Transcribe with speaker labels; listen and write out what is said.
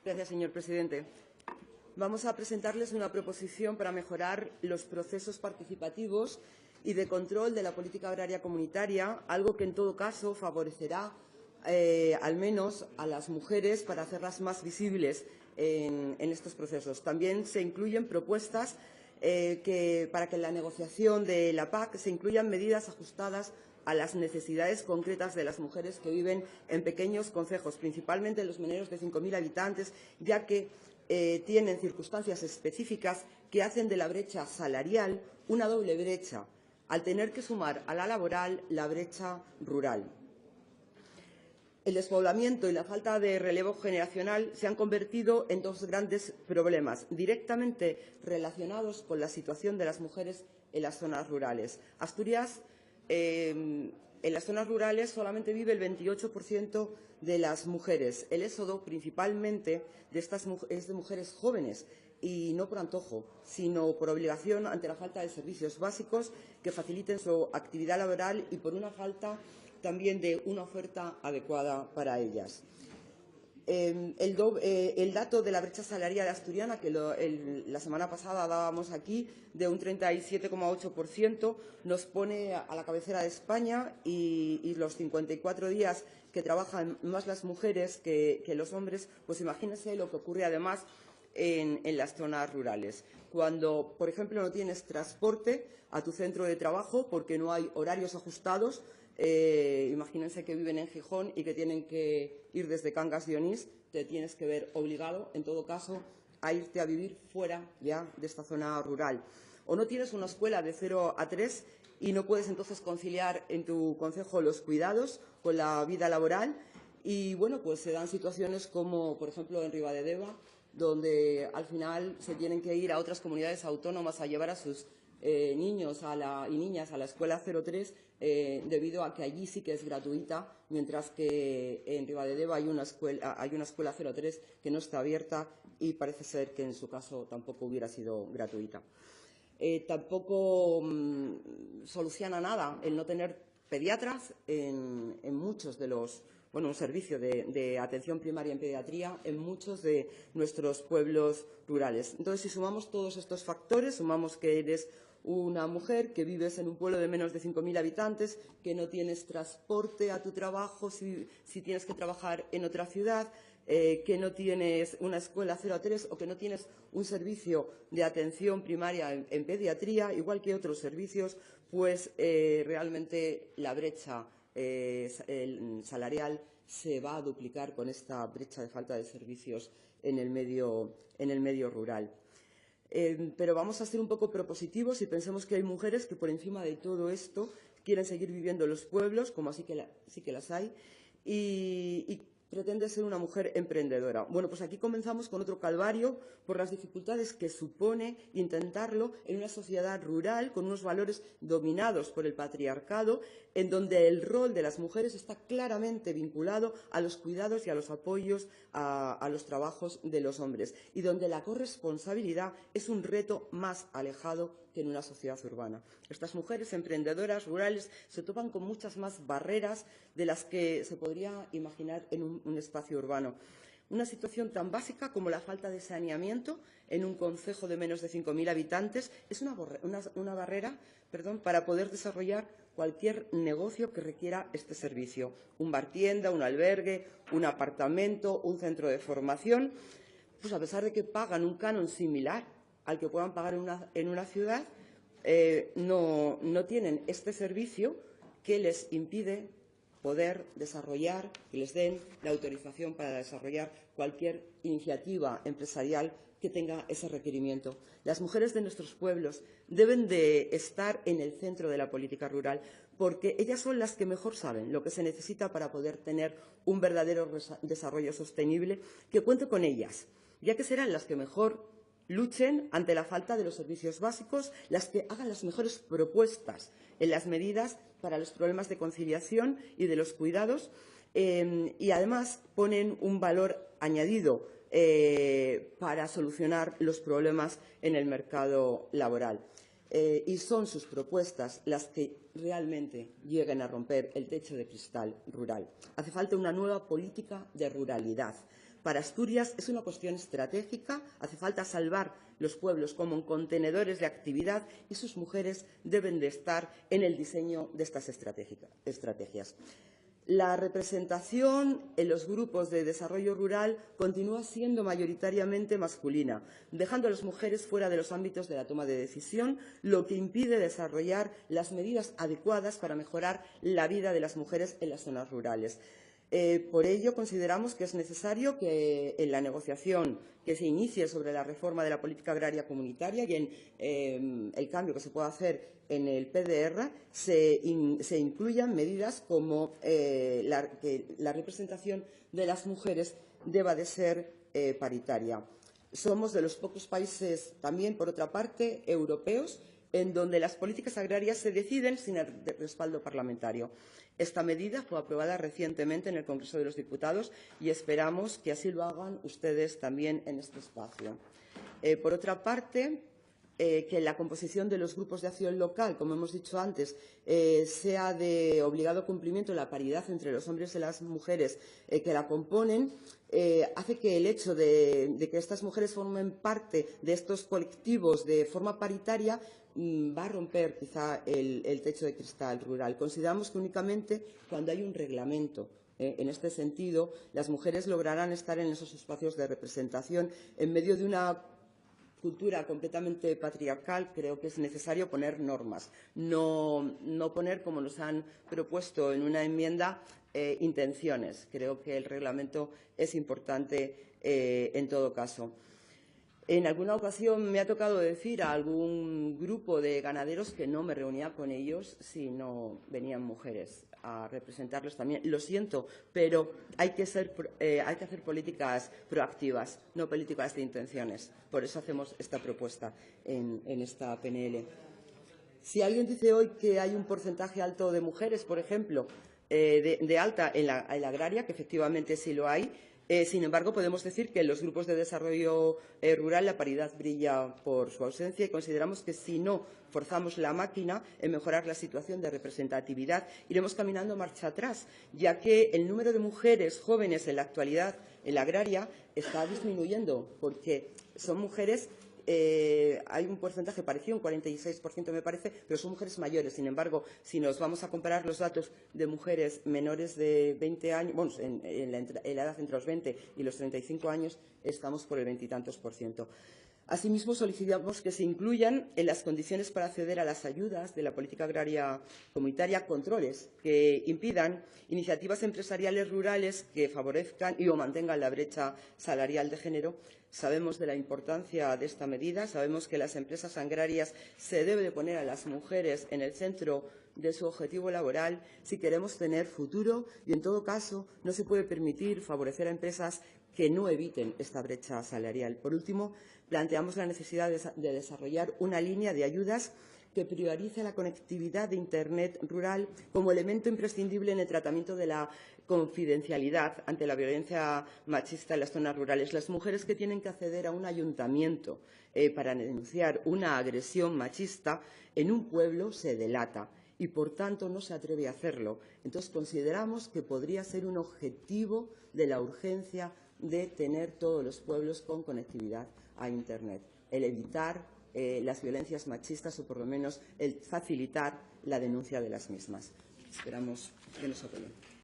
Speaker 1: Gracias, señor presidente. Vamos a presentarles una proposición para mejorar los procesos participativos y de control de la política agraria comunitaria, algo que en todo caso favorecerá al menos a las mujeres para hacerlas más visibles en estos procesos. También se incluyen propuestas para que en la negociación de la PAC se incluyan medidas ajustadas a las necesidades concretas de las mujeres que viven en pequeños concejos, principalmente en los menos de 5.000 habitantes, ya que tienen circunstancias específicas que hacen de la brecha salarial una doble brecha, al tener que sumar a la laboral la brecha rural. El despoblamiento y la falta de relevo generacional se han convertido en dos grandes problemas directamente relacionados con la situación de las mujeres en las zonas rurales. Asturias, en las zonas rurales solamente vive el 28% de las mujeres. El éxodo principalmente es de mujeres jóvenes y no por antojo, sino por obligación ante la falta de servicios básicos que faciliten su actividad laboral y por una falta también de una oferta adecuada para ellas. El dato de la brecha salarial asturiana, que la semana pasada dábamos aquí, de un 37,8%, nos pone a la cabecera de España y los 54 días que trabajan más las mujeres que los hombres, pues imagínense lo que ocurre además en las zonas rurales. Cuando, por ejemplo, no tienes transporte a tu centro de trabajo porque no hay horarios ajustados, imagínense que viven en Gijón y que tienen que ir desde Cangas de Onís, te tienes que ver obligado, en todo caso, a irte a vivir fuera ya de esta zona rural. O no tienes una escuela de 0 a 3 y no puedes entonces conciliar en tu concejo los cuidados con la vida laboral. Y bueno, pues se dan situaciones como, por ejemplo, en Ribadedeva, donde al final se tienen que ir a otras comunidades autónomas a llevar a sus niños y niñas a la escuela 03 debido a que allí sí que es gratuita, mientras que en Ribadedeva hay una escuela 03 que no está abierta y parece ser que en su caso tampoco hubiera sido gratuita. Tampoco soluciona nada el no tener pediatras en muchos de los un servicio de atención primaria en pediatría en muchos de nuestros pueblos rurales. Entonces, si sumamos todos estos factores, sumamos que eres una mujer, que vives en un pueblo de menos de 5.000 habitantes, que no tienes transporte a tu trabajo si tienes que trabajar en otra ciudad, que no tienes una escuela 0 a 3 o que no tienes un servicio de atención primaria en pediatría, igual que otros servicios, pues realmente la brecha salarial se va a duplicar con esta brecha de falta de servicios en el medio rural. Pero vamos a ser un poco propositivos y pensemos que hay mujeres que por encima de todo esto quieren seguir viviendo en los pueblos, como sí que las hay, y pretende ser una mujer emprendedora. Bueno, pues aquí comenzamos con otro calvario por las dificultades que supone intentarlo en una sociedad rural con unos valores dominados por el patriarcado, en donde el rol de las mujeres está claramente vinculado a los cuidados y a los apoyos a los trabajos de los hombres, y donde la corresponsabilidad es un reto más alejado que en una sociedad urbana. Estas mujeres emprendedoras rurales se topan con muchas más barreras de las que se podría imaginar en un espacio urbano. Una situación tan básica como la falta de saneamiento en un concejo de menos de 5.000 habitantes es una barrera para poder desarrollar cualquier negocio que requiera este servicio. Un bar tienda, un albergue, un apartamento, un centro de formación, pues a pesar de que pagan un canon similar al que puedan pagar en una ciudad, no tienen este servicio que les impide poder desarrollar y les den la autorización para desarrollar cualquier iniciativa empresarial que tenga ese requerimiento. Las mujeres de nuestros pueblos deben de estar en el centro de la política rural porque ellas son las que mejor saben lo que se necesita para poder tener un verdadero desarrollo sostenible que cuente con ellas, ya que serán las que mejor luchen ante la falta de los servicios básicos, las que hagan las mejores propuestas en las medidas para los problemas de conciliación y de los cuidados y además ponen un valor añadido para solucionar los problemas en el mercado laboral. Y son sus propuestas las que realmente lleguen a romper el techo de cristal rural. Hace falta una nueva política de ruralidad Para Asturias es una cuestión estratégica, hace falta salvar los pueblos como contenedores de actividad y sus mujeres deben de estar en el diseño de estas estrategias. La representación en los grupos de desarrollo rural continúa siendo mayoritariamente masculina, dejando a las mujeres fuera de los ámbitos de la toma de decisión, lo que impide desarrollar las medidas adecuadas para mejorar la vida de las mujeres en las zonas rurales. Por ello, consideramos que es necesario que en la negociación que se inicie sobre la reforma de la política agraria comunitaria y en el cambio que se pueda hacer en el PDR se incluyan medidas como que la representación de las mujeres deba de ser paritaria. Somos de los pocos países también, por otra parte, europeos, en donde las políticas agrarias se deciden sin el respaldo parlamentario. Esta medida fue aprobada recientemente en el Congreso de los Diputados y esperamos que así lo hagan ustedes también en este espacio. Por otra parte, que la composición de los grupos de acción local, como hemos dicho antes, sea de obligado cumplimiento la paridad entre los hombres y las mujeres que la componen, hace que el hecho de que estas mujeres formen parte de estos colectivos de forma paritaria va a romper quizá el techo de cristal rural. Consideramos que únicamente cuando hay un reglamento en este sentido, las mujeres lograrán estar en esos espacios de representación en medio de una cultura completamente patriarcal. Creo que es necesario poner normas, no poner, como nos han propuesto en una enmienda, intenciones. Creo que el reglamento es importante en todo caso. En alguna ocasión me ha tocado decir a algún grupo de ganaderos que no me reunía con ellos si no venían mujeres a representarlos también. Lo siento, pero hay que hacer políticas proactivas, no políticas de intenciones. Por eso hacemos esta propuesta en esta PNL. Si alguien dice hoy que hay un porcentaje alto de mujeres, por ejemplo, de alta en la agraria, que efectivamente sí lo hay, sin embargo, podemos decir que en los grupos de desarrollo rural la paridad brilla por su ausencia y consideramos que si no forzamos la máquina en mejorar la situación de representatividad, iremos caminando marcha atrás, ya que el número de mujeres jóvenes en la actualidad en la agraria está disminuyendo, porque son mujeres. Hay un porcentaje parecido, un 46% me parece, pero son mujeres mayores. Sin embargo, si nos vamos a comparar los datos de mujeres menores de 20 años, bueno, en la edad entre los 20 y los 35 años, estamos por el 20 y tantos %. Asimismo, solicitamos que se incluyan en las condiciones para acceder a las ayudas de la política agraria comunitaria controles que impidan iniciativas empresariales rurales que favorezcan y o mantengan la brecha salarial de género. Sabemos de la importancia de esta medida, sabemos que las empresas agrarias se debe de poner a las mujeres en el centro de su objetivo laboral si queremos tener futuro y, en todo caso, no se puede permitir favorecer a empresas que no eviten esta brecha salarial. Por último, planteamos la necesidad de desarrollar una línea de ayudas que priorice la conectividad de Internet rural como elemento imprescindible en el tratamiento de la confidencialidad ante la violencia machista en las zonas rurales. Las mujeres que tienen que acceder a un ayuntamiento para denunciar una agresión machista en un pueblo se delata y, por tanto, no se atreve a hacerlo. Entonces, consideramos que podría ser un objetivo de la urgencia de tener todos los pueblos con conectividad a Internet, el evitar las violencias machistas o, por lo menos, el facilitar la denuncia de las mismas. Esperamos que nos apoyen.